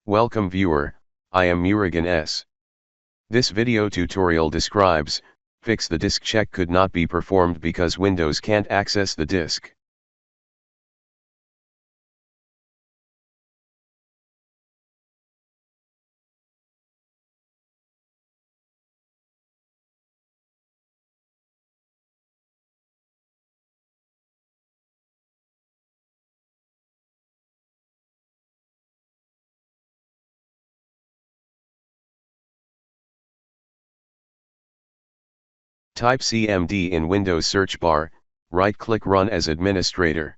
Welcome viewer, I am Murugan S. This video tutorial describes, fix the disk check could not be performed because Windows can't access the disk. Type CMD in Windows search bar, right-click Run as administrator.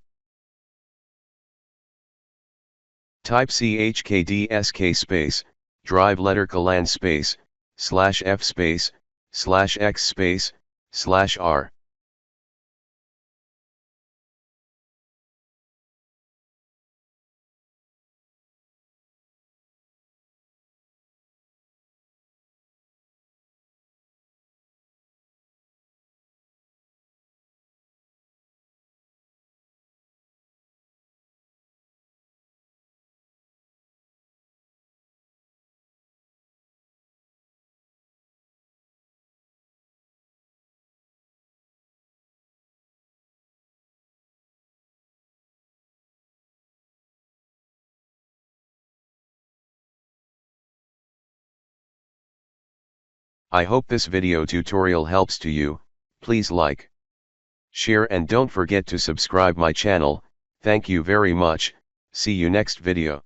Type chkdsk space, drive letter colon space, /f space, /x space, /r. I hope this video tutorial helps to you. Please like, share and don't forget to subscribe my channel. Thank you very much. See you next video.